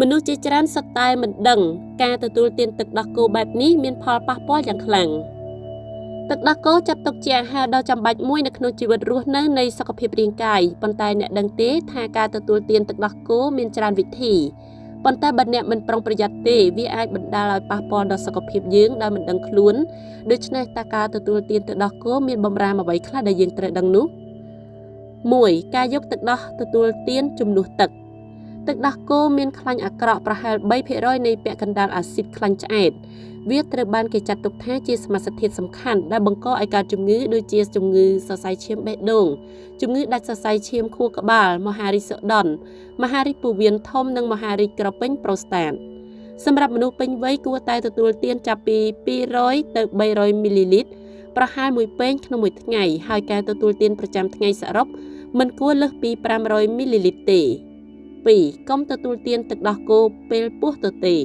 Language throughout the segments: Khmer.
មនុស្សជាច្រើនសុទ្ធតែមិនដឹងការទទួលទានទឹកដោះគោបែបនេះមានផលប៉ះពាល់យ៉ាងខ្លាំងទឹកដោះគោចាត់ទុកជាអាហារដ៏ចាំបាច់មួយនៅក្នុងជីវិតរស់នៅនៃសុខភាពរាងកាយប៉ុន្តែអ្នកដឹងទេថាការទទួលទានទឹកដោះគោមានច្រើនវិធីប៉ុន្តែបើអ្នកមិនប្រុងប្រយ័ត្នទេវាអាចបណ្ដាលឲ្យប៉ះពាល់ដល់សុខភាពយើងដោយមិនដឹងខ្លួនដូច្នេះតើការទទួលទានទឹកដោះគោមានបម្រាមអ្វីខ្លះដែលយើងត្រូវដឹងនោះ1ការយកទឹកដោះទទួលទានជំនួសទឹកដោះគោមានខ្លាញ់អាក្រក់ប្រហែល 3% នៃពាក់កណ្ដាលអាស៊ីតខ្លាញ់ឆ្អែតវាត្រូវបានគេចាត់ទុកថាជាសមាសធាតុសំខាន់ដែលបង្កឲ្យកើតជំងឺដូចជាជំងឺសរសៃឈាមបេះដូងជំងឺដាច់សរសៃឈាមខួរក្បាលមហារីកសូដនមហារីកពោះវៀនធំនិងមហារីកក្រពេញប្រូស្តាតសម្រាប់មនុស្សពេញវ័យគួរតែទទួលទានចាប់ពី200ទៅ300មីលីលីត្រប្រហែល1ពែងក្នុងមួយថ្ងៃហើយការទទួលទានប្រចាំថ្ងៃសរុបមិនគួរលើសពី500មីលីលីត្រទេ2កុំទទួលទានទឹកដោះគោពេលពោះទទេ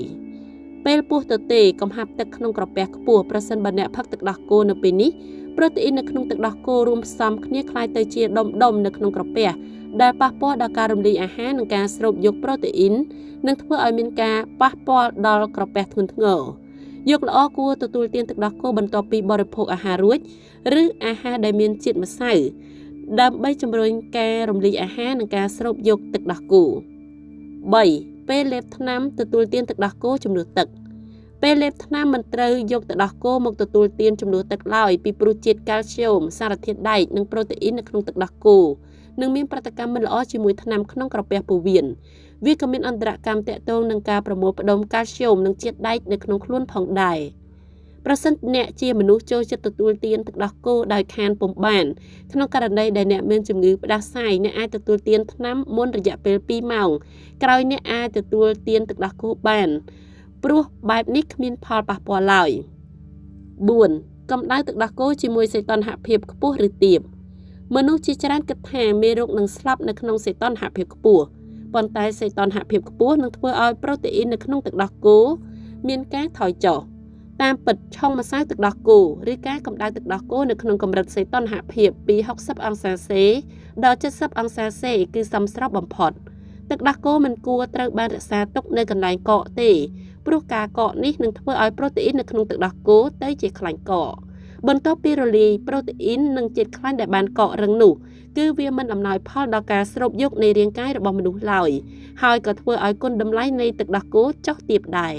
ពេលពោះទទេកុំហាប់ទឹកក្នុងក្រពះខ្ពស់ប្រសិនបើអ្នកផឹកទឹកដោះគោនៅពេលនេះប្រូតេអ៊ីននៅក្នុងទឹកដោះគោរួមផ្សំគ្នាคล้ายទៅជាដុំៗនៅក្នុងក្រពះដែលប៉ះពាល់ដល់ការរំលាយអាហារនិងការស្រូបយកប្រូតេអ៊ីននិងធ្វើឲ្យមានការប៉ះពាល់ដល់ក្រពះធ្ងន់ធ្ងរយកល្អគួរទទួលទានទឹកដោះគោបន្ទាប់ពីបរិភោគអាហាររួចឬអាហារដែលមានជាតិម្សៅដើម្បីជំរុញការរំលាយអាហារនិងការស្រូបយកទឹកដោះគោ3ពេលលេបថ្នាំទទួលទានទឹកដោះគោជំនួសទឹកពេលលេបថ្នាំមិនត្រូវយកទឹកដោះគោមកទទួលទានជំនួសទឹកឡើយពីព្រោះជាតិកាល់ស្យូមសារធាតុដែកនិងប្រូតេអ៊ីននៅក្នុងទឹកដោះគោនឹងមានប្រតិកម្មមិនល្អជាមួយថ្នាំក្នុងក្រពះពោះវៀនវាក៏មានអន្តរកម្មទាក់ទងនឹងការប្រមូលផ្ដុំកាល់ស្យូមនិងជាតិដែកនៅក្នុងខ្លួនផងដែរប្រសិនអ្នកជាមនុស្សចូលចិត្តទទួលទានទឹកដោះគោដោយខានពុំបានក្នុងករណីដែលអ្នកមានជំងឺផ្ដាសាយអ្នកអាចទទួលទានថ្នាំមុនរយៈពេល2ម៉ោងក្រោយអ្នកអាចទទួលទានទឹកដោះគោបានព្រោះបែបនេះគ្មានផលប៉ះពាល់ឡើយ4កម្ដៅទឹកដោះគោជាមួយសីតុណ្ហភាពខ្ពស់ឬទាបមនុស្សជាច្រើនគិតថាមេរោគនឹងស្លាប់នៅក្នុងសីតុណ្ហភាពខ្ពស់ប៉ុន្តែសីតុណ្ហភាពខ្ពស់នឹងធ្វើឲ្យប្រូតេអ៊ីននៅក្នុងទឹកដោះគោមានការថយចុះតាមពិតឆុងម្សៅទឹកដោះគោឬការកម្ដៅទឹកដោះគោនៅក្នុងកម្រិតសីតុណ្ហភាពពី60អង្សាសេដល់70អង្សាសេគឺសមស្របបំផុតទឹកដោះគោមិនគួរត្រូវបានរក្សាទុកនៅកន្លែងកកទេព្រោះការកកនេះនឹងធ្វើឲ្យប្រូតេអ៊ីននៅក្នុងទឹកដោះគោទៅជាខ្លាញ់កកបន្ទាប់ពីរលាយប្រូតេអ៊ីននិងជាតិខ្លាញ់ដែលបានកករឹងនោះគឺវាមិនអំណោយផលដល់ការស្រូបយកនៃរាងកាយរបស់មនុស្សឡើយហើយក៏ធ្វើឲ្យគុណតម្លៃនៃទឹកដោះគោចុះទាបដែរ